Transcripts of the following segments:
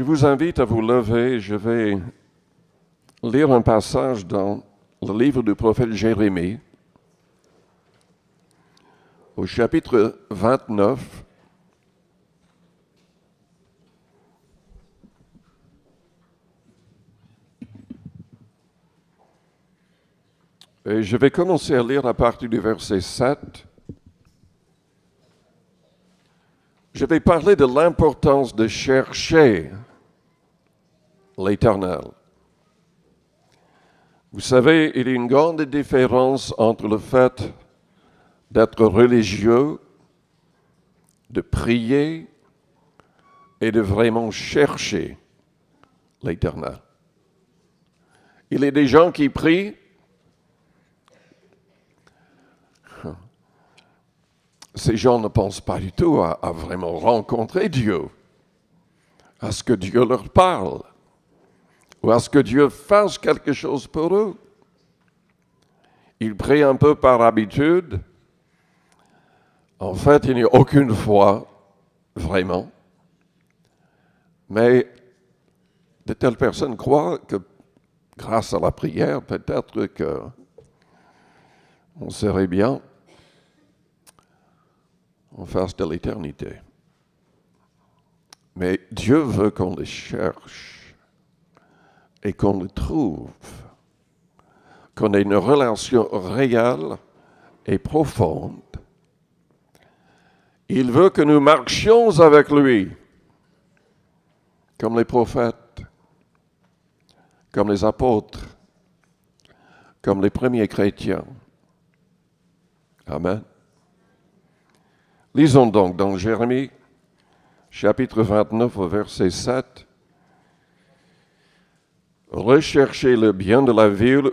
Je vous invite à vous lever. Je vais lire un passage dans le livre du prophète Jérémie, au chapitre 29. Et je vais commencer à lire à partir du verset 7. Je vais parler de l'importance de chercher l'Éternel. Vous savez, il y a une grande différence entre le fait d'être religieux, de prier et de vraiment chercher l'Éternel. Il y a des gens qui prient. Ces gens ne pensent pas du tout à vraiment rencontrer Dieu, à ce que Dieu leur parle, ou à ce que Dieu fasse quelque chose pour eux. Ils prient un peu par habitude. En fait, il n'y a aucune foi, vraiment. Mais de telles personnes croient que grâce à la prière, peut-être qu'on serait bien en face de l'éternité. Mais Dieu veut qu'on le cherche et qu'on le trouve, qu'on ait une relation réelle et profonde. Il veut que nous marchions avec lui, comme les prophètes, comme les apôtres, comme les premiers chrétiens. Amen. Lisons donc dans Jérémie, chapitre 29, au verset 7. « Recherchez le bien de la ville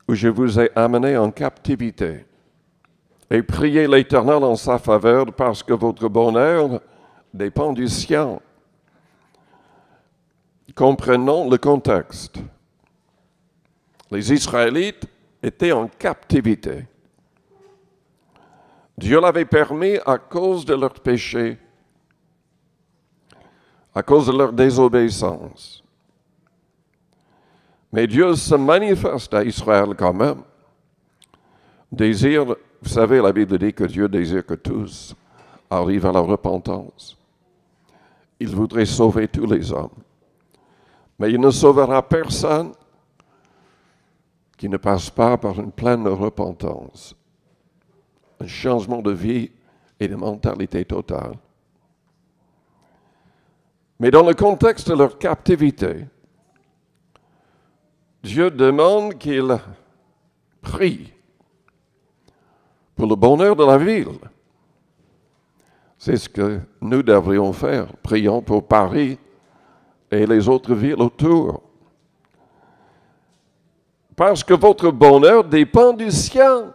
où je vous ai amené en captivité, et priez l'Éternel en sa faveur, parce que votre bonheur dépend du sien. » Comprenons le contexte. Les Israélites étaient en captivité. Dieu l'avait permis à cause de leur péché, à cause de leur désobéissance. Mais Dieu se manifeste à Israël quand même. Vous savez, la Bible dit que Dieu désire que tous arrivent à la repentance. Il voudrait sauver tous les hommes. Mais il ne sauvera personne qui ne passe pas par une pleine repentance. Un changement de vie et de mentalité totale. Mais dans le contexte de leur captivité, Dieu demande qu'ils prient pour le bonheur de la ville. C'est ce que nous devrions faire. Prions pour Paris et les autres villes autour. Parce que votre bonheur dépend du sien.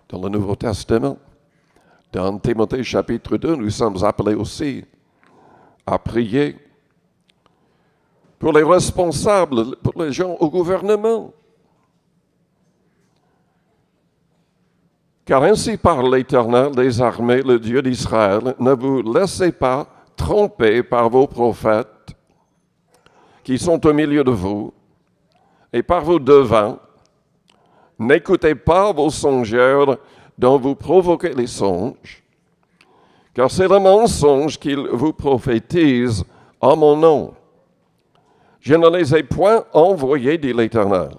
Dans le Nouveau Testament, dans Timothée chapitre 2, nous sommes appelés aussi à prier pour les responsables, pour les gens au gouvernement. Car ainsi parle l'Éternel des armées, le Dieu d'Israël, ne vous laissez pas tromper par vos prophètes qui sont au milieu de vous et par vos devins. N'écoutez pas vos songeurs dont vous provoquez les songes, car c'est le mensonge qu'ils vous prophétisent en mon nom. Je ne les ai point envoyés, dit l'Éternel.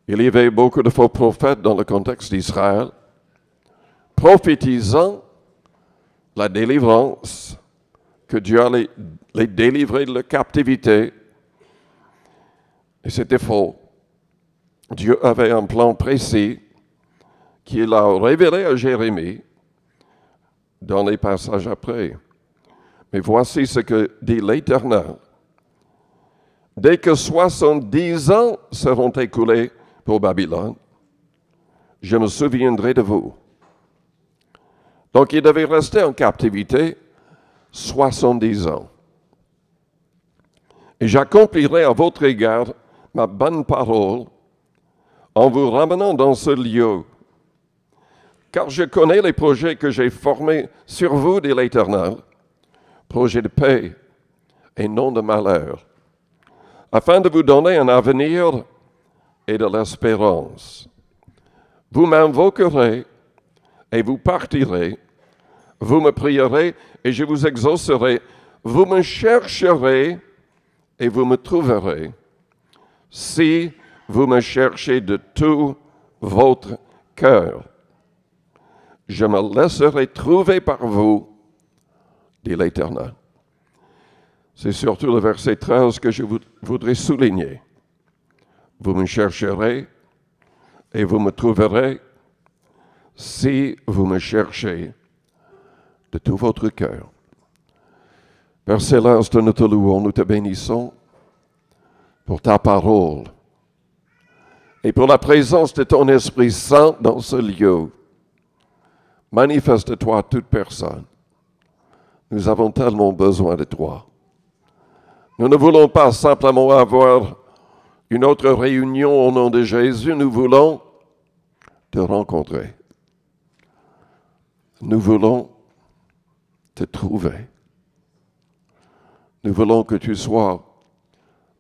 Il y avait beaucoup de faux prophètes dans le contexte d'Israël, prophétisant la délivrance, que Dieu allait les délivrer de leur captivité. Et c'était faux. Dieu avait un plan précis qu'il a révélé à Jérémie dans les passages après. Mais voici ce que dit l'Éternel. Dès que 70 ans seront écoulés pour Babylone, je me souviendrai de vous. Donc il devait rester en captivité 70 ans. Et j'accomplirai à votre égard ma bonne parole en vous ramenant dans ce lieu. Car je connais les projets que j'ai formés sur vous, dit l'Éternel, projets de paix et non de malheur, afin de vous donner un avenir et de l'espérance. Vous m'invoquerez et vous partirez, vous me prierez et je vous exaucerai, vous me chercherez et vous me trouverez, si vous me cherchez de tout votre cœur. Je me laisserai trouver par vous, dit l'Éternel. C'est surtout le verset 13 que je voudrais souligner. Vous me chercherez et vous me trouverez si vous me cherchez de tout votre cœur. Père Céleste, nous te louons, nous te bénissons pour ta parole et pour la présence de ton Esprit Saint dans ce lieu. Manifeste-toi à toute personne. Nous avons tellement besoin de toi. Nous ne voulons pas simplement avoir une autre réunion au nom de Jésus. Nous voulons te rencontrer. Nous voulons te trouver. Nous voulons que tu sois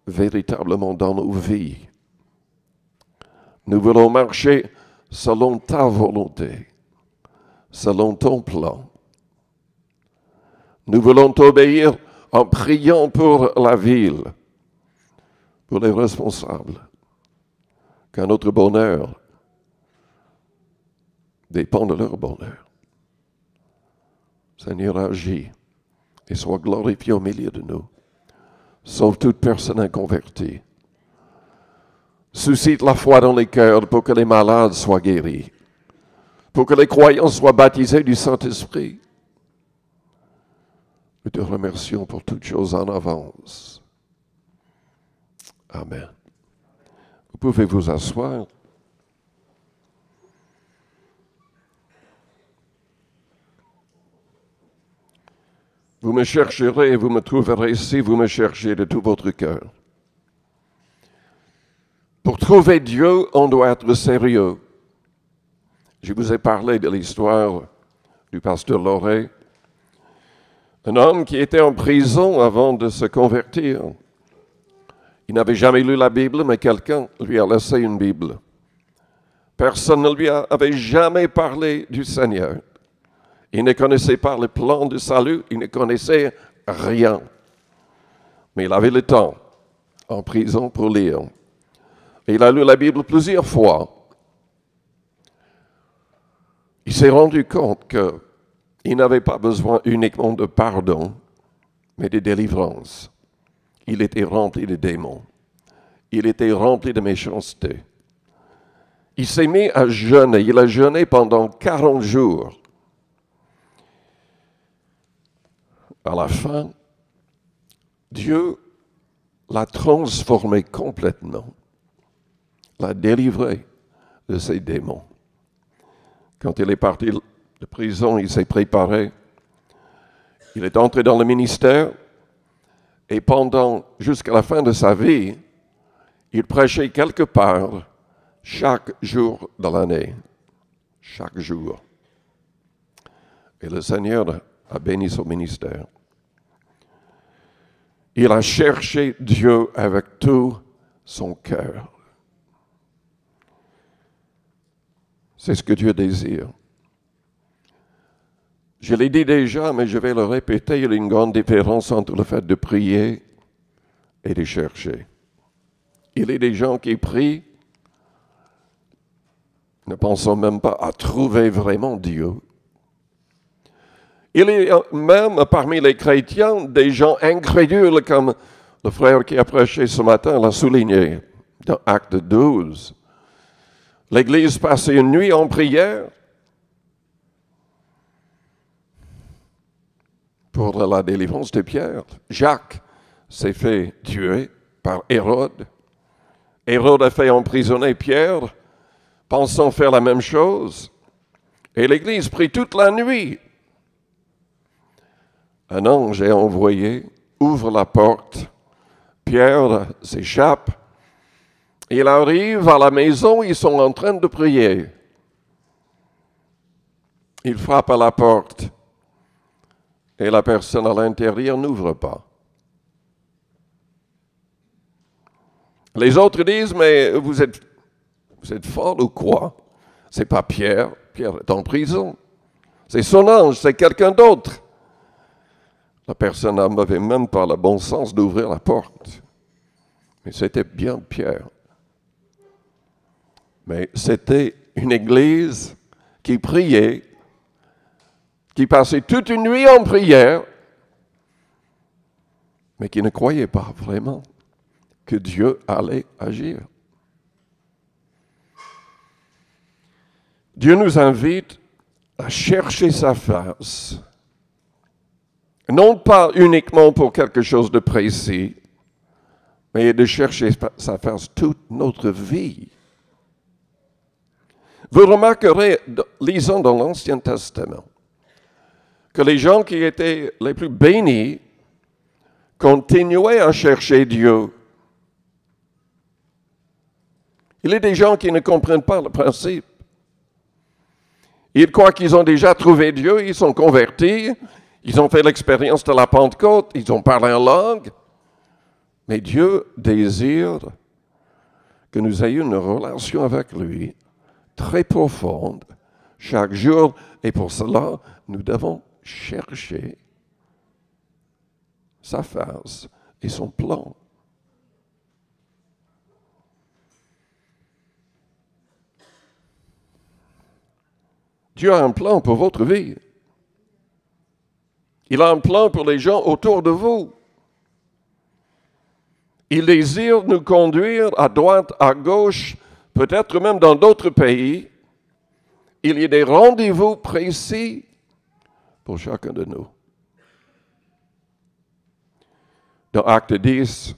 véritablement dans nos vies. Nous voulons marcher selon ta volonté, selon ton plan. Nous voulons t'obéir en priant pour la ville, pour les responsables, car notre bonheur dépend de leur bonheur. Seigneur, agis et sois glorifié au milieu de nous. Sauve toute personne inconvertie. Suscite la foi dans les cœurs pour que les malades soient guéris, pour que les croyants soient baptisés du Saint-Esprit. Nous te remercions pour toutes choses en avance. Amen. Vous pouvez vous asseoir. Vous me chercherez et vous me trouverez si vous me cherchez de tout votre cœur. Pour trouver Dieu, on doit être sérieux. Je vous ai parlé de l'histoire du pasteur Loré, un homme qui était en prison avant de se convertir. Il n'avait jamais lu la Bible, mais quelqu'un lui a laissé une Bible. Personne ne lui avait jamais parlé du Seigneur. Il ne connaissait pas le plan du salut, il ne connaissait rien. Mais il avait le temps en prison pour lire. Et il a lu la Bible plusieurs fois. Il s'est rendu compte qu'il n'avait pas besoin uniquement de pardon, mais de délivrance. Il était rempli de démons. Il était rempli de méchanceté. Il s'est mis à jeûner. Il a jeûné pendant 40 jours. À la fin, Dieu l'a transformé complètement, l'a délivré de ses démons. Quand il est parti de prison, il s'est préparé. Il est entré dans le ministère et jusqu'à la fin de sa vie, il prêchait quelque part chaque jour de l'année. Chaque jour. Et le Seigneur a béni son ministère. Il a cherché Dieu avec tout son cœur. C'est ce que Dieu désire. Je l'ai dit déjà, mais je vais le répéter, il y a une grande différence entre le fait de prier et de chercher. Il y a des gens qui prient, ne pensant même pas à trouver vraiment Dieu. Il y a même parmi les chrétiens des gens incrédules, comme le frère qui a prêché ce matin l'a souligné dans Acte 12. L'Église passait une nuit en prière pour la délivrance de Pierre. Jacques s'est fait tuer par Hérode. Hérode a fait emprisonner Pierre, pensant faire la même chose. Et l'Église prie toute la nuit. Un ange est envoyé, ouvre la porte, Pierre s'échappe, il arrive à la maison, ils sont en train de prier. il frappe à la porte et la personne à l'intérieur n'ouvre pas. Les autres disent, mais vous êtes folle ou quoi? C'est pas Pierre, Pierre est en prison. C'est son ange, c'est quelqu'un d'autre. La personne n'avait même pas le bon sens d'ouvrir la porte. Mais c'était bien Pierre. Mais c'était une église qui priait, qui passait toute une nuit en prière, mais qui ne croyait pas vraiment que Dieu allait agir. Dieu nous invite à chercher sa face, non pas uniquement pour quelque chose de précis, mais de chercher sa face toute notre vie. Vous remarquerez, lisant dans l'Ancien Testament, que les gens qui étaient les plus bénis continuaient à chercher Dieu. Il y a des gens qui ne comprennent pas le principe. Ils croient qu'ils ont déjà trouvé Dieu, ils sont convertis, ils ont fait l'expérience de la Pentecôte, ils ont parlé en langue. Mais Dieu désire que nous ayons une relation avec lui très profonde chaque jour. Et pour cela, nous devons chercher sa face et son plan. Dieu a un plan pour votre vie. Il a un plan pour les gens autour de vous. Il désire nous conduire à droite, à gauche, peut-être même dans d'autres pays. Il y a des rendez-vous précis pour chacun de nous. Dans Acte 10,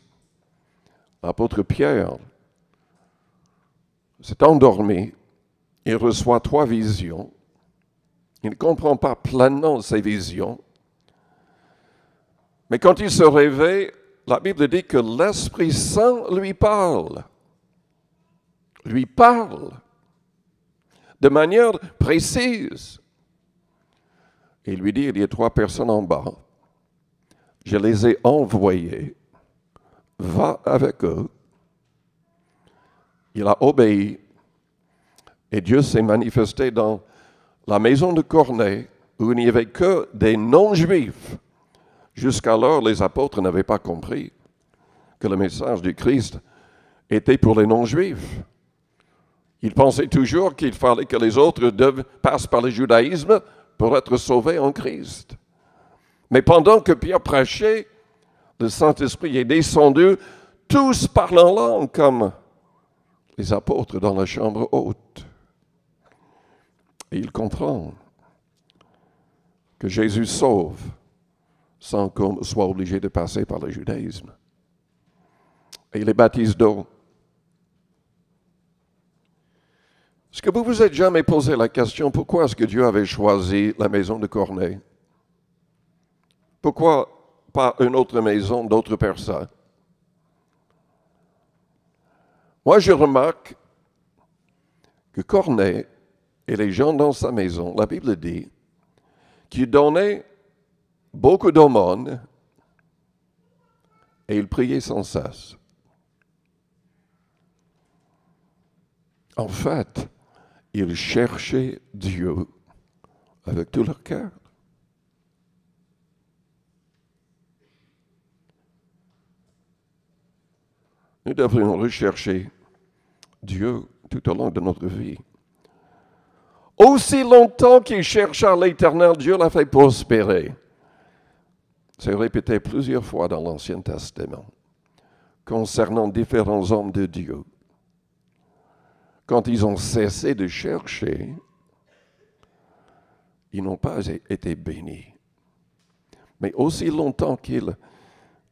l'apôtre Pierre s'est endormi. Il reçoit 3 visions. Il ne comprend pas pleinement ces visions. Mais quand il se réveille, la Bible dit que l'Esprit Saint lui parle. Lui parle de manière précise. Il lui dit, il y a 3 personnes en bas. Je les ai envoyées. Va avec eux. Il a obéi. Et Dieu s'est manifesté dans la maison de Corneille, où il n'y avait que des non-juifs. Jusqu'alors, les apôtres n'avaient pas compris que le message du Christ était pour les non-juifs. Ils pensaient toujours qu'il fallait que les autres passent par le judaïsme pour être sauvés en Christ. Mais pendant que Pierre prêchait, le Saint-Esprit est descendu, tous parlent en langue comme les apôtres dans la chambre haute. Et il comprend que Jésus sauve sans qu'on soit obligé de passer par le judaïsme. Et il les baptise d'eau. Est-ce que vous vous êtes jamais posé la question, pourquoi est-ce que Dieu avait choisi la maison de Corneille? Pourquoi pas une autre maison d'autres personnes? Moi, je remarque que Corneille et les gens dans sa maison, la Bible dit, qu'il donnait beaucoup d'aumônes et il priait sans cesse. En fait, ils cherchaient Dieu avec tout leur cœur. Nous devrions rechercher Dieu tout au long de notre vie. Aussi longtemps qu'il chercha l'Éternel, Dieu l'a fait prospérer. C'est répété plusieurs fois dans l'Ancien Testament concernant différents hommes de Dieu. Quand ils ont cessé de chercher, ils n'ont pas été bénis. Mais aussi longtemps qu'ils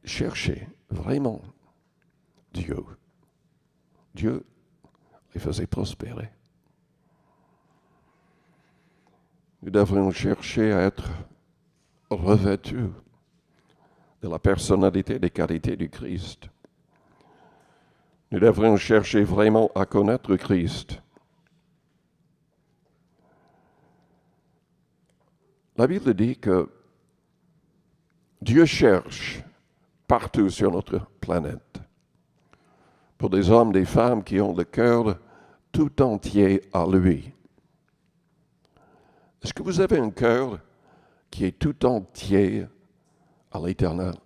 cherchaient vraiment Dieu, Dieu les faisait prospérer. Nous devrions chercher à être revêtus de la personnalité et des qualités du Christ. Nous devrions chercher vraiment à connaître Christ. La Bible dit que Dieu cherche partout sur notre planète pour des hommes, des femmes qui ont le cœur tout entier à lui. Est-ce que vous avez un cœur qui est tout entier à l'Éternel?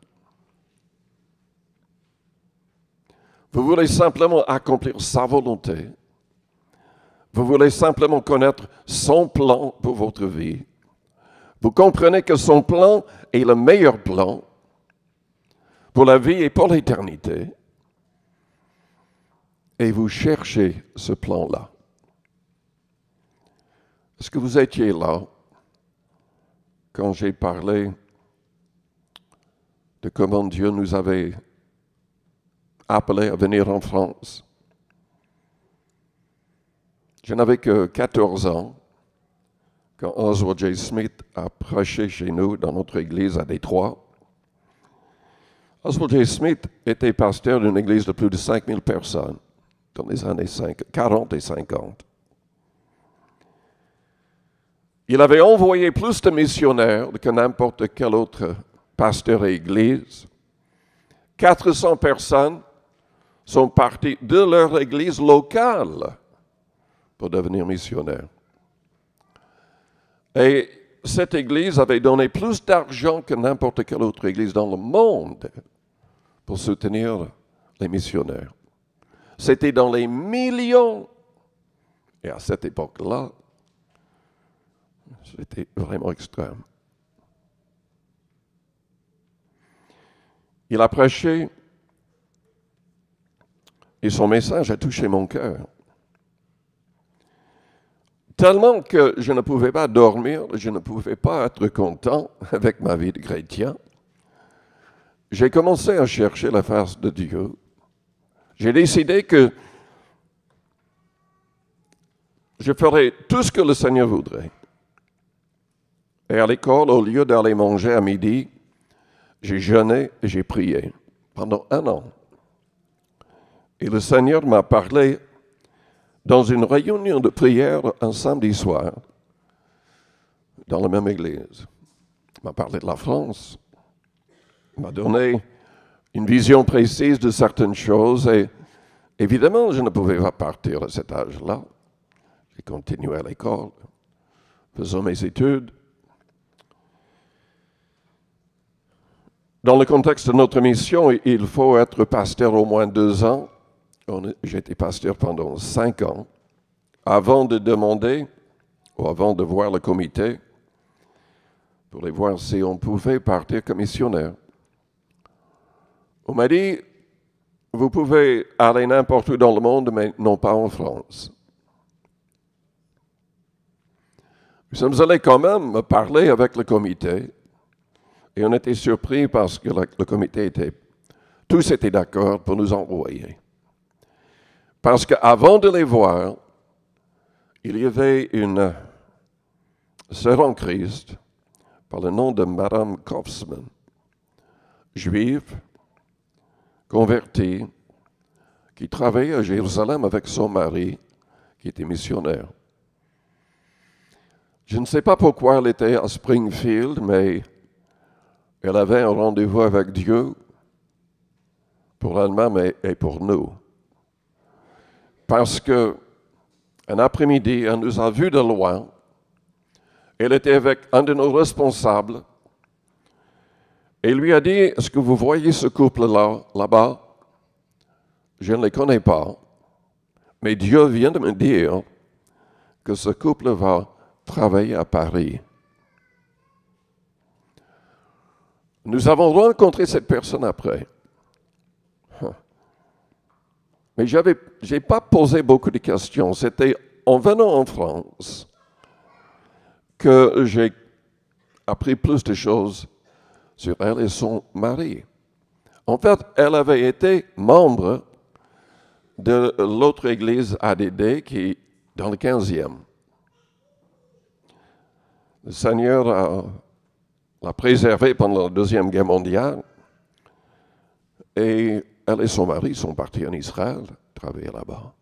Vous voulez simplement accomplir sa volonté. Vous voulez simplement connaître son plan pour votre vie. Vous comprenez que son plan est le meilleur plan pour la vie et pour l'éternité. Et vous cherchez ce plan-là. Est-ce que vous étiez là quand j'ai parlé de comment Dieu nous avait appelés à venir en France? Je n'avais que 14 ans quand Oswald J. Smith a prêché chez nous dans notre église à Détroit. Oswald J. Smith était pasteur d'une église de plus de 5000 personnes dans les années 40 et 50. Il avait envoyé plus de missionnaires que n'importe quel autre pasteur et église. 400 personnes sont parties de leur église locale pour devenir missionnaires. Et cette église avait donné plus d'argent que n'importe quelle autre église dans le monde pour soutenir les missionnaires. C'était dans les millions. Et à cette époque-là, c'était vraiment extrême. Il a prêché et son message a touché mon cœur. Tellement que je ne pouvais pas dormir, je ne pouvais pas être content avec ma vie de chrétien. J'ai commencé à chercher la face de Dieu. J'ai décidé que je ferais tout ce que le Seigneur voudrait. Et à l'école, au lieu d'aller manger à midi, j'ai jeûné et j'ai prié pendant 1 an. Et le Seigneur m'a parlé dans une réunion de prière un samedi soir, dans la même église. Il m'a parlé de la France. Il m'a donné une vision précise de certaines choses et évidemment, je ne pouvais pas partir à cet âge-là. J'ai continué à l'école, faisant mes études. Dans le contexte de notre mission, il faut être pasteur au moins 2 ans. J'ai été pasteur pendant 5 ans, avant de demander, ou avant de voir le comité, pour les voir si on pouvait partir comme missionnaire. On m'a dit, vous pouvez aller n'importe où dans le monde, mais non pas en France. Nous sommes allés quand même parler avec le comité, et on était surpris parce que le comité tous étaient d'accord pour nous envoyer. Parce qu'avant de les voir, il y avait une sœur en Christ par le nom de Madame Kaufsman, juive, convertie, qui travaillait à Jérusalem avec son mari, qui était missionnaire. Je ne sais pas pourquoi elle était à Springfield, mais elle avait un rendez-vous avec Dieu pour elle-même et pour nous. Parce qu'un après-midi, elle nous a vus de loin. Elle était avec un de nos responsables. Et il lui a dit, est-ce que vous voyez ce couple-là, Je ne les connais pas. Mais Dieu vient de me dire que ce couple va travailler à Paris. Nous avons rencontré cette personne après. Mais je n'ai pas posé beaucoup de questions. C'était en venant en France que j'ai appris plus de choses sur elle et son mari. En fait, elle avait été membre de l'autre église ADD qui est dans le 15e. Le Seigneur l'a préservée pendant la Deuxième Guerre mondiale et elle et son mari sont partis en Israël, travailler là-bas.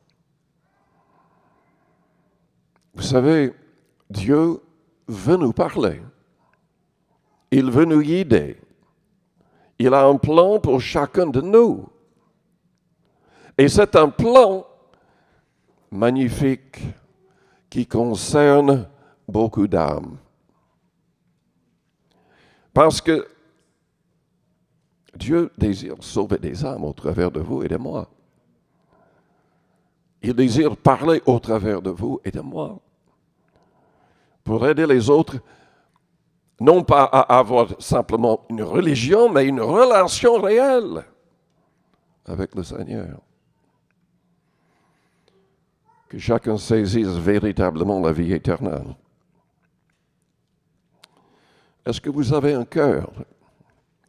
Vous savez, Dieu veut nous parler. il veut nous guider. Il a un plan pour chacun de nous. Et c'est un plan magnifique qui concerne beaucoup d'âmes. Parce que Dieu désire sauver des âmes au travers de vous et de moi. Il désire parler au travers de vous et de moi pour aider les autres, non pas à avoir simplement une religion, mais une relation réelle avec le Seigneur. Que chacun saisisse véritablement la vie éternelle. Est-ce que vous avez un cœur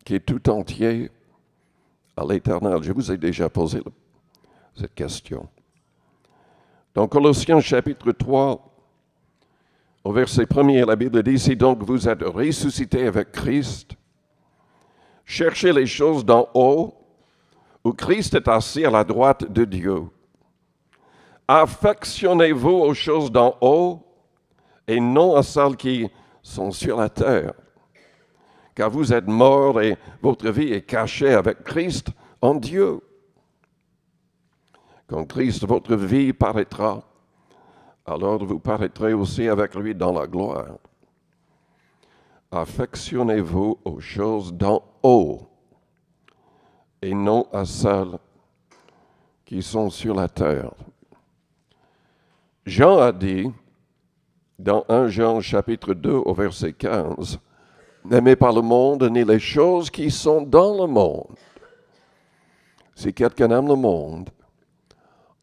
qui est tout entier à l'éternel? Je vous ai déjà posé cette question. Dans Colossiens chapitre 3, au verset 1er, la Bible dit, « Si donc vous êtes ressuscités avec Christ, cherchez les choses d'en haut, où Christ est assis à la droite de Dieu. Affectionnez-vous aux choses d'en haut et non à celles qui sont sur la terre. Car vous êtes morts et votre vie est cachée avec Christ en Dieu. Quand Christ, votre vie, paraîtra, alors vous paraîtrez aussi avec lui dans la gloire. Affectionnez-vous aux choses d'en haut et non à celles qui sont sur la terre. » Jean a dit, dans 1 Jean chapitre 2 au verset 15, « N'aimez pas le monde ni les choses qui sont dans le monde. Si quelqu'un aime le monde,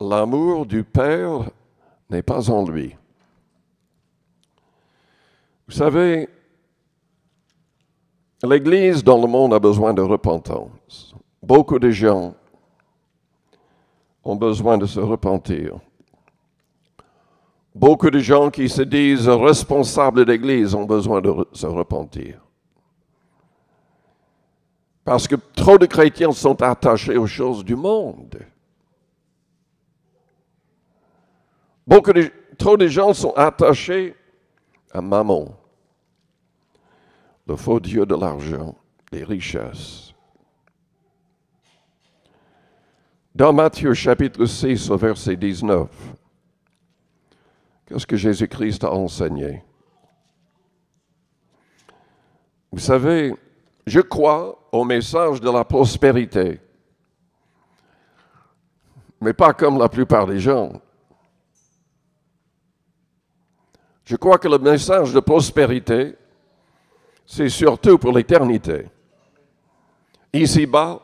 l'amour du Père n'est pas en lui. » Vous savez, l'Église dans le monde a besoin de repentance. Beaucoup de gens ont besoin de se repentir. Beaucoup de gens qui se disent responsables d'Église ont besoin de se repentir. Parce que trop de chrétiens sont attachés aux choses du monde. Trop de gens sont attachés à Mammon, le faux dieu de l'argent, des richesses. Dans Matthieu chapitre 6 au verset 19, qu'est-ce que Jésus-Christ a enseigné? Vous savez, je crois au message de la prospérité, mais pas comme la plupart des gens. Je crois que le message de prospérité, c'est surtout pour l'éternité. Ici-bas,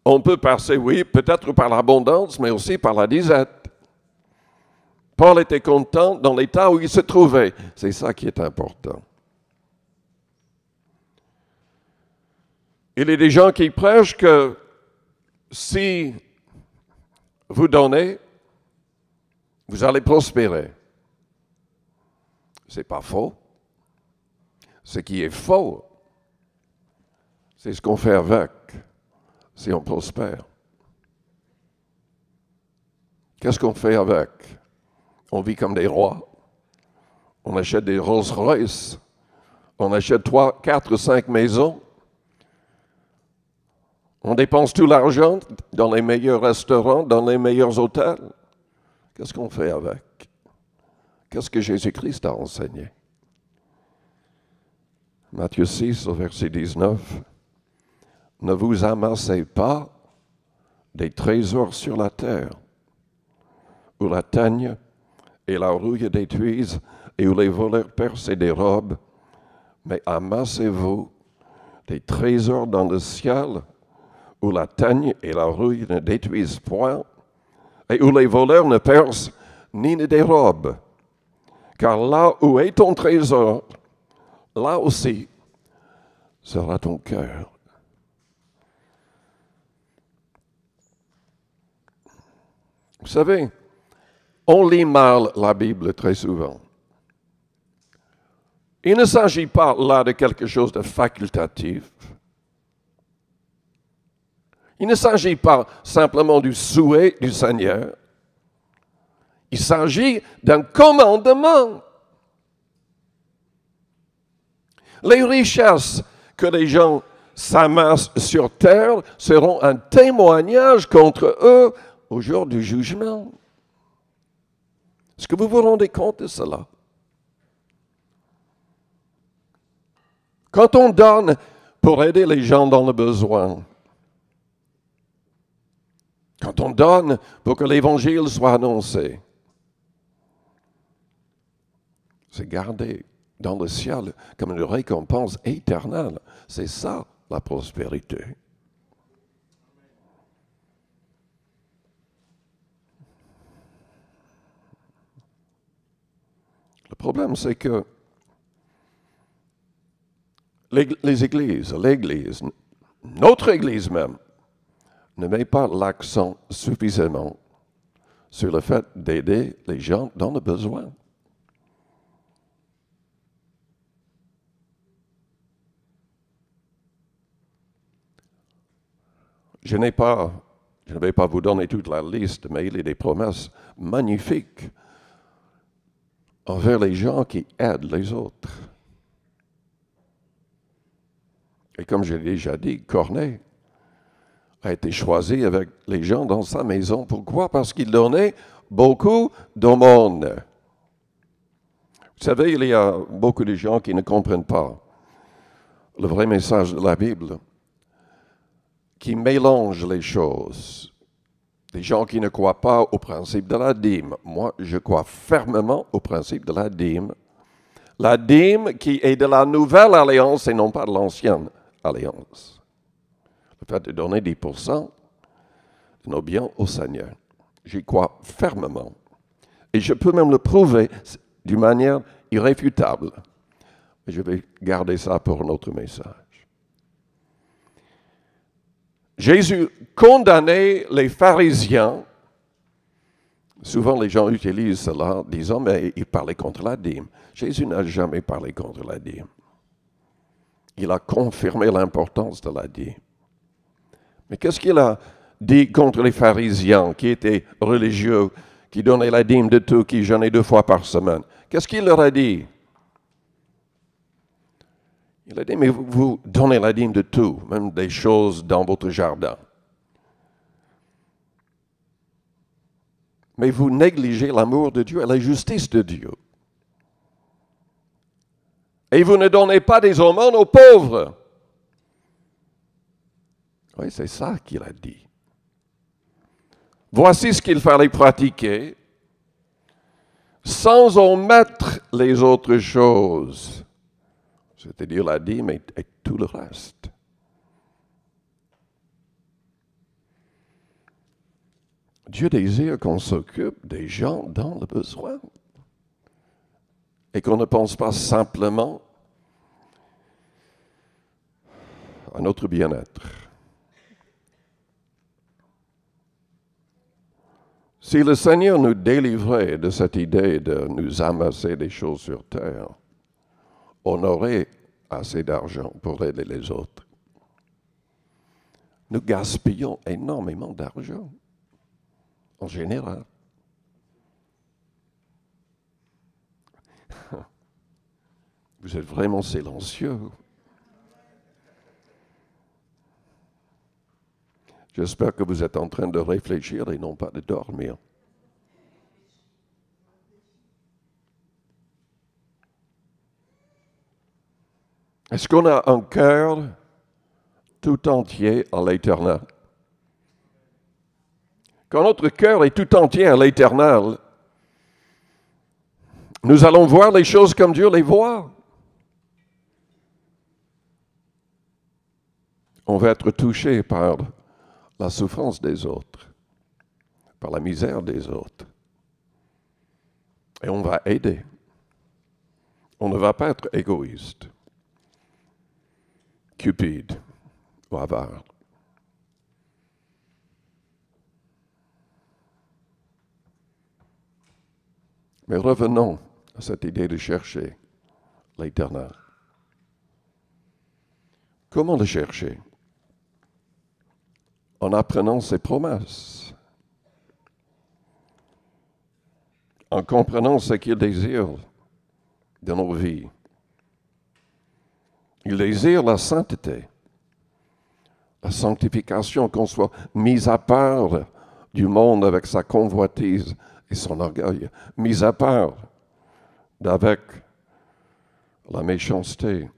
on peut passer, oui, peut-être par l'abondance, mais aussi par la disette. Paul était content dans l'état où il se trouvait. C'est ça qui est important. Il y a des gens qui prêchent que si vous donnez, vous allez prospérer. Ce n'est pas faux. Ce qui est faux, c'est ce qu'on fait avec si on prospère. Qu'est-ce qu'on fait avec? On vit comme des rois. On achète des Rolls-Royce. On achète 3, 4, 5 maisons. On dépense tout l'argent dans les meilleurs restaurants, dans les meilleurs hôtels. Qu'est-ce qu'on fait avec? Qu'est-ce que Jésus-Christ a enseigné? Matthieu 6, au verset 19. « Ne vous amassez pas des trésors sur la terre, où la teigne et la rouille détruisent et où les voleurs percent et dérobent, mais amassez-vous des trésors dans le ciel, où la teigne et la rouille ne détruisent point, et où les voleurs ne percent ni ne dérobent. Car là où est ton trésor, là aussi sera ton cœur. » Vous savez, on lit mal la Bible très souvent. Il ne s'agit pas là de quelque chose de facultatif. Il ne s'agit pas simplement du souhait du Seigneur. Il s'agit d'un commandement. Les richesses que les gens s'amassent sur terre seront un témoignage contre eux au jour du jugement. Est-ce que vous vous rendez compte de cela? Quand on donne pour aider les gens dans le besoin, quand on donne pour que l'Évangile soit annoncé, c'est gardé dans le ciel comme une récompense éternelle. C'est ça, la prospérité. Le problème, c'est que les églises, l'Église, notre Église même, ne met pas l'accent suffisamment sur le fait d'aider les gens dans le besoin. Je ne vais pas vous donner toute la liste, mais il y a des promesses magnifiques envers les gens qui aident les autres. Et comme je l'ai déjà dit, Corneille a été choisi avec les gens dans sa maison. Pourquoi? Parce qu'il donnait beaucoup d'aumônes. Vous savez, il y a beaucoup de gens qui ne comprennent pas le vrai message de la Bible, qui mélangent les choses. Des gens qui ne croient pas au principe de la dîme. Moi, je crois fermement au principe de la dîme. La dîme qui est de la nouvelle alliance et non pas de l'ancienne alliance. Le fait de donner 10% de nos biens au Seigneur. J'y crois fermement. Et je peux même le prouver d'une manière irréfutable. Mais je vais garder ça pour un autre message. Jésus condamnait les pharisiens. Souvent, les gens utilisent cela en disant, mais il parlait contre la dîme. Jésus n'a jamais parlé contre la dîme. Il a confirmé l'importance de la dîme. Mais qu'est-ce qu'il a dit contre les pharisiens qui étaient religieux, qui donnaient la dîme de tout, qui jeûnaient 2 fois par semaine? Qu'est-ce qu'il leur a dit? Il a dit, mais vous donnez la dîme de tout, même des choses dans votre jardin. Mais vous négligez l'amour de Dieu et la justice de Dieu. Et vous ne donnez pas des aumônes aux pauvres. Oui, c'est ça qu'il a dit. Voici ce qu'il fallait pratiquer sans omettre les autres choses, c'est-à-dire la dîme et tout le reste. Dieu désire qu'on s'occupe des gens dans le besoin et qu'on ne pense pas simplement à notre bien-être. Si le Seigneur nous délivrait de cette idée de nous amasser des choses sur terre, on aurait assez d'argent pour aider les autres. Nous gaspillons énormément d'argent, en général. Vous êtes vraiment silencieux. J'espère que vous êtes en train de réfléchir et non pas de dormir. Est-ce qu'on a un cœur tout entier à l'Éternel? Quand notre cœur est tout entier à l'Éternel, nous allons voir les choses comme Dieu les voit. On va être touché par la souffrance des autres, par la misère des autres. Et on va aider. On ne va pas être égoïste, cupide ou avare. Mais revenons à cette idée de chercher l'Éternel. Comment le chercher? En apprenant ses promesses, en comprenant ce qu'il désire de nos vies. Il désire la sainteté, la sanctification, qu'on soit mis à part du monde avec sa convoitise et son orgueil, mis à part d'avec la méchanceté,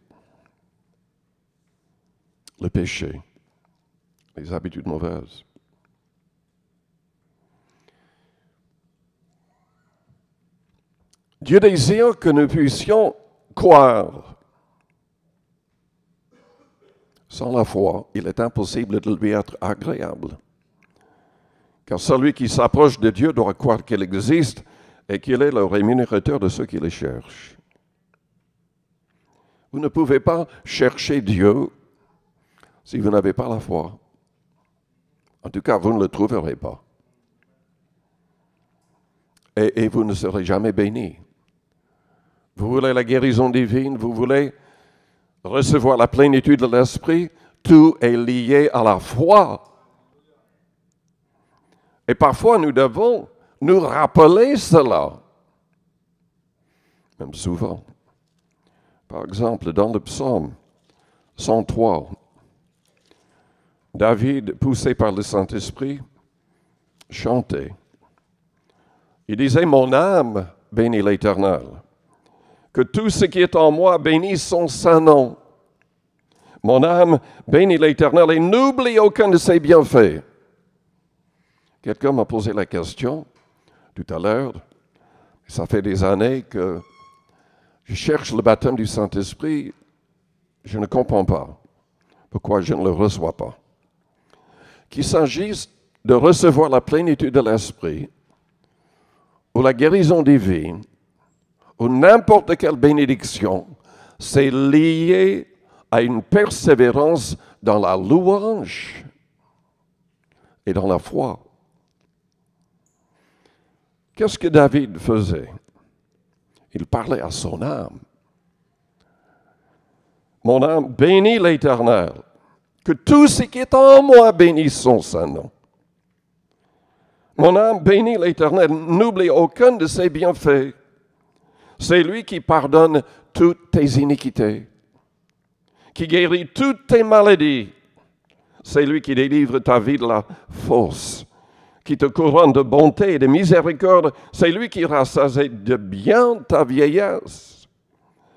le péché, les habitudes mauvaises. Dieu désire que nous puissions croire. Sans la foi, il est impossible de lui être agréable. Car celui qui s'approche de Dieu doit croire qu'il existe et qu'il est le rémunérateur de ceux qui le cherchent. Vous ne pouvez pas chercher Dieu si vous n'avez pas la foi. En tout cas, vous ne le trouverez pas. Et vous ne serez jamais bénis. Vous voulez la guérison divine, vous voulez recevoir la plénitude de l'esprit, tout est lié à la foi. Et parfois, nous devons nous rappeler cela. Même souvent. Par exemple, dans le psaume 103, David, poussé par le Saint-Esprit, chantait. Il disait, « Mon âme bénit l'Éternel. Que tout ce qui est en moi bénisse son saint nom. Mon âme bénit l'Éternel et n'oublie aucun de ses bienfaits. » Quelqu'un m'a posé la question tout à l'heure. Ça fait des années que je cherche le baptême du Saint-Esprit. Je ne comprends pas pourquoi je ne le reçois pas. Qu'il s'agisse de recevoir la plénitude de l'Esprit ou la guérison divine ou n'importe quelle bénédiction, c'est lié à une persévérance dans la louange et dans la foi. Qu'est-ce que David faisait? Il parlait à son âme. Mon âme bénit l'Éternel. Que tout ce qui est en moi bénisse son saint nom. Mon âme bénit l'Éternel. N'oublie aucun de ses bienfaits. C'est lui qui pardonne toutes tes iniquités, qui guérit toutes tes maladies. C'est lui qui délivre ta vie de la fosse, qui te couronne de bonté et de miséricorde. C'est lui qui rassasie de bien ta vieillesse,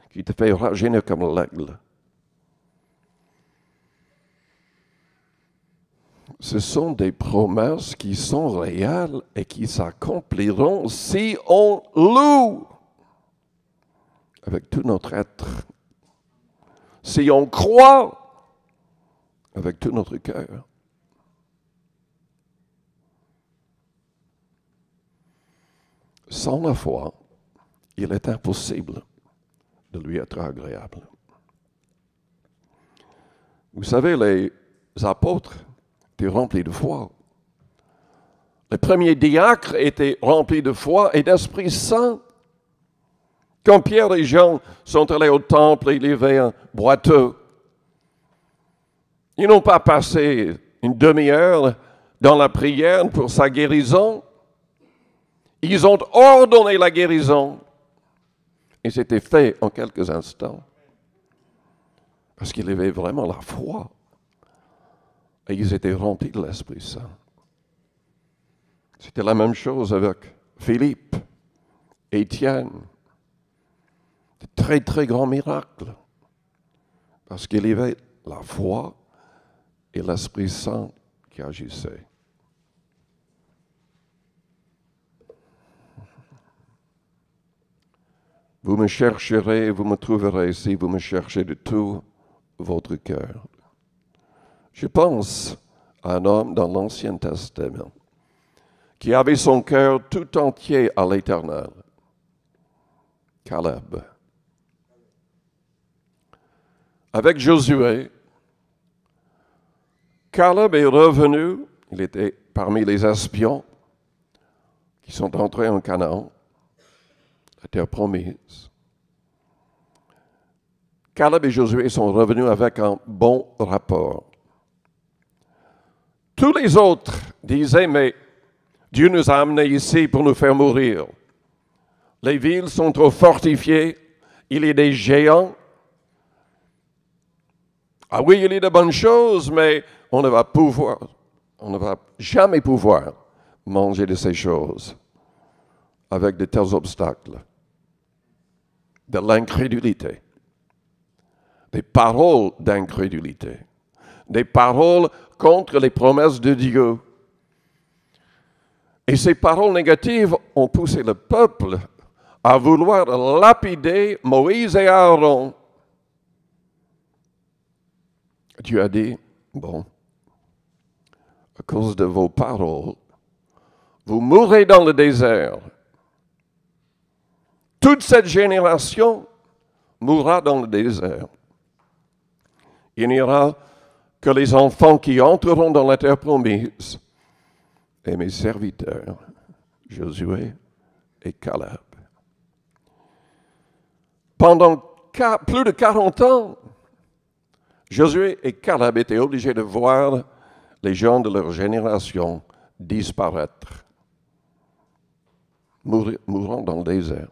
qui te fait rajeunir comme l'aigle. Ce sont des promesses qui sont réelles et qui s'accompliront si on loue avec tout notre être, si on croit avec tout notre cœur. Sans la foi, il est impossible de lui être agréable. Vous savez, les apôtres étaient remplis de foi. Les premiers diacres étaient remplis de foi et d'Esprit Saint. Quand Pierre et Jean sont allés au temple et il y avait un boiteux, ils n'ont pas passé une demi-heure dans la prière pour sa guérison. Ils ont ordonné la guérison. Et c'était fait en quelques instants. Parce qu'il avait vraiment la foi. Et ils étaient remplis de l'Esprit Saint. C'était la même chose avec Philippe, Étienne. De très, très grands miracles. Parce qu'il y avait la foi et l'Esprit Saint qui agissaient. Vous me chercherez, vous me trouverez si vous me cherchez de tout votre cœur. Je pense à un homme dans l'Ancien Testament qui avait son cœur tout entier à l'Éternel. Caleb. Avec Josué, Caleb est revenu, il était parmi les espions qui sont entrés en Canaan, la terre promise. Caleb et Josué sont revenus avec un bon rapport. Tous les autres disaient, mais Dieu nous a amenés ici pour nous faire mourir. Les villes sont trop fortifiées, il y a des géants. Ah oui, il y a de bonnes choses, mais on ne va jamais pouvoir manger de ces choses avec de tels obstacles, de l'incrédulité, des paroles d'incrédulité, des paroles contre les promesses de Dieu. Et ces paroles négatives ont poussé le peuple à vouloir lapider Moïse et Aaron. Dieu a dit, bon, à cause de vos paroles, vous mourrez dans le désert. Toute cette génération mourra dans le désert. Il n'y aura que les enfants qui entreront dans la terre promise et mes serviteurs, Josué et Caleb. Pendant plus de 40 ans, Josué et Caleb étaient obligés de voir les gens de leur génération disparaître, mourant dans le désert.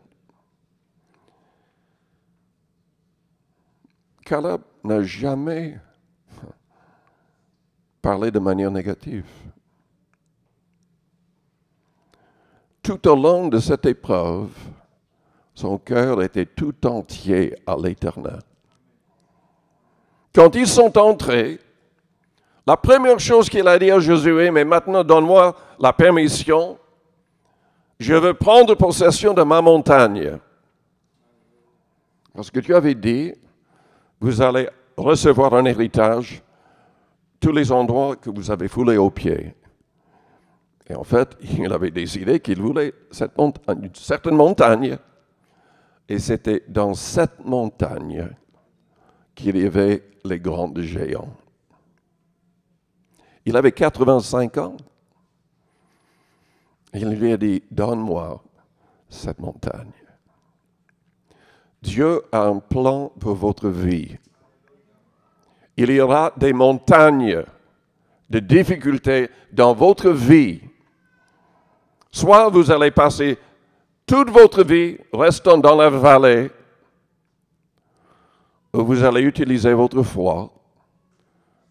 Caleb n'a jamais parlé de manière négative. Tout au long de cette épreuve, son cœur était tout entier à l'Éternel. Quand ils sont entrés, la première chose qu'il a dit à Josué, mais maintenant donne-moi la permission, je veux prendre possession de ma montagne. Parce que tu avais dit, vous allez recevoir un héritage, tous les endroits que vous avez foulés aux pieds. Et en fait, il avait décidé qu'il voulait une certaine montagne. Et c'était dans cette montagne qu'il y avait les grands géants. Il avait 85 ans. Il lui a dit, donne-moi cette montagne. Dieu a un plan pour votre vie. Il y aura des montagnes de difficultés dans votre vie. Soit vous allez passer toute votre vie restant dans la vallée, où vous allez utiliser votre foi,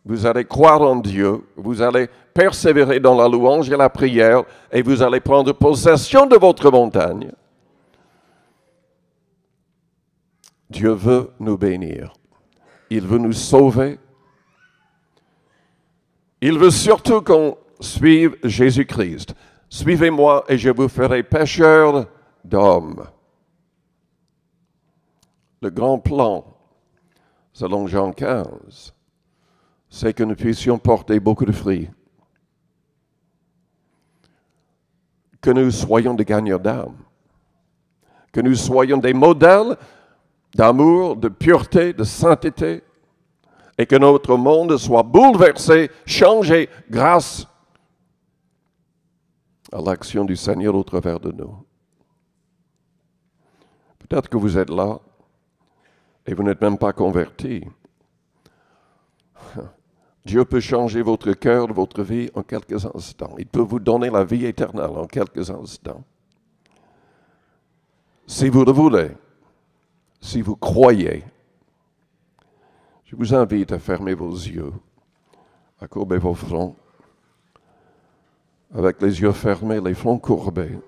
vous allez croire en Dieu, vous allez persévérer dans la louange et la prière, et vous allez prendre possession de votre montagne. Dieu veut nous bénir. Il veut nous sauver. Il veut surtout qu'on suive Jésus-Christ. Suivez-moi et je vous ferai pécheurs d'hommes. Le grand plan, selon Jean 15, c'est que nous puissions porter beaucoup de fruits. Que nous soyons des gagnants d'âme. Que nous soyons des modèles d'amour, de pureté, de sainteté, et que notre monde soit bouleversé, changé grâce à l'action du Seigneur au travers de nous. Peut-être que vous êtes là et vous n'êtes même pas converti. Dieu peut changer votre cœur, votre vie en quelques instants. Il peut vous donner la vie éternelle en quelques instants. Si vous le voulez, si vous croyez, je vous invite à fermer vos yeux, à courber vos fronts, avec les yeux fermés, les fronts courbés.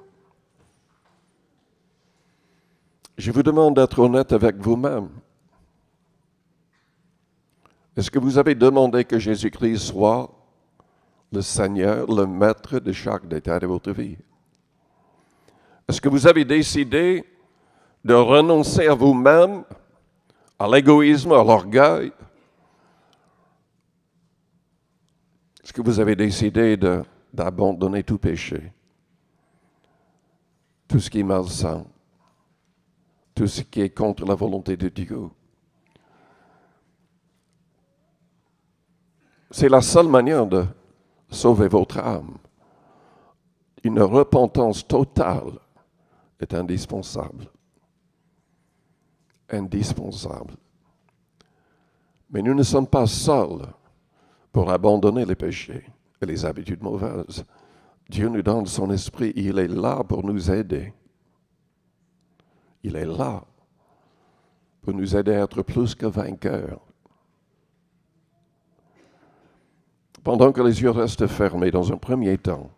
Je vous demande d'être honnête avec vous-même. Est-ce que vous avez demandé que Jésus-Christ soit le Seigneur, le Maître de chaque détail de votre vie? Est-ce que vous avez décidé de renoncer à vous-même, à l'égoïsme, à l'orgueil? Est-ce que vous avez décidé d'abandonner tout péché, tout ce qui est malsain, tout ce qui est contre la volonté de Dieu? C'est la seule manière de sauver votre âme. Une repentance totale est indispensable. Indispensable. Mais nous ne sommes pas seuls pour abandonner les péchés et les habitudes mauvaises. Dieu nous donne son esprit, il est là pour nous aider. Il est là pour nous aider à être plus que vainqueurs. pendant que les yeux restent fermés dans un premier temps,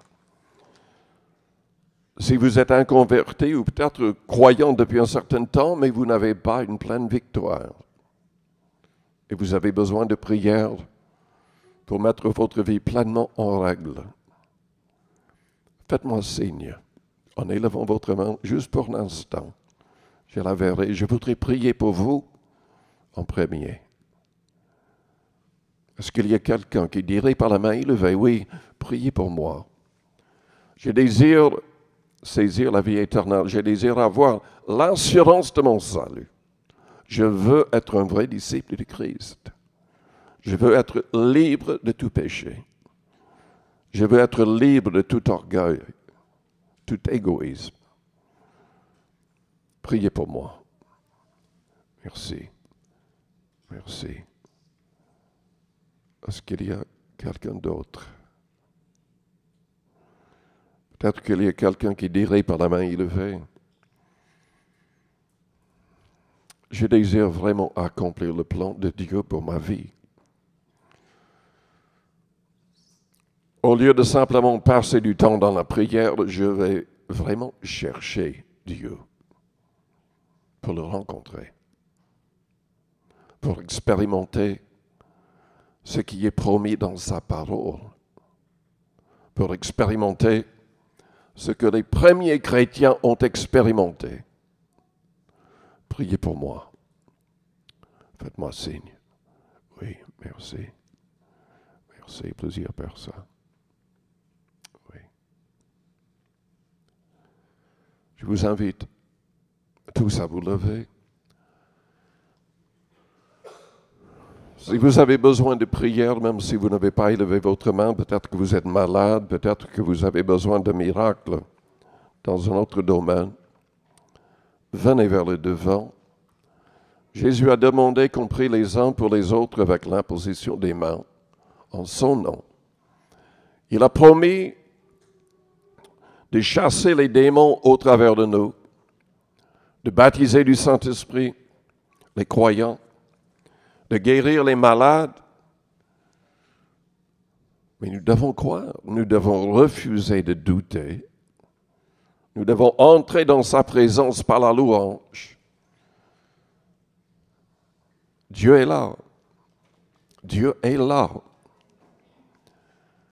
si vous êtes inconverti ou peut-être croyant depuis un certain temps, mais vous n'avez pas une pleine victoire, et vous avez besoin de prière pour mettre votre vie pleinement en règle, faites-moi signe en élevant votre main juste pour l'instant. Je la verrai. Je voudrais prier pour vous en premier. Est-ce qu'il y a quelqu'un qui dirait par la main élevée, oui, priez pour moi. Je désire saisir la vie éternelle. Je désire avoir l'assurance de mon salut. Je veux être un vrai disciple de Christ. Je veux être libre de tout péché. Je veux être libre de tout orgueil, tout égoïsme. Priez pour moi. Merci. Merci. Est-ce qu'il y a quelqu'un d'autre? Peut-être qu'il y a quelqu'un qui dirait par la main élevée, je désire vraiment accomplir le plan de Dieu pour ma vie. Au lieu de simplement passer du temps dans la prière, je vais vraiment chercher Dieu pour le rencontrer, pour expérimenter ce qui est promis dans sa parole, pour expérimenter ce que les premiers chrétiens ont expérimenté. Priez pour moi. Faites-moi signe. Oui, merci. Merci, plusieurs personnes. Oui. Je vous invite tous à vous lever. Si vous avez besoin de prière, même si vous n'avez pas élevé votre main, peut-être que vous êtes malade, peut-être que vous avez besoin de miracles dans un autre domaine, venez vers le devant. Jésus a demandé qu'on prie les uns pour les autres avec l'imposition des mains en son nom. Il a promis de chasser les démons au travers de nous, de baptiser du Saint-Esprit les croyants, de guérir les malades. Mais nous devons croire, nous devons refuser de douter. Nous devons entrer dans sa présence par la louange. Dieu est là. Dieu est là.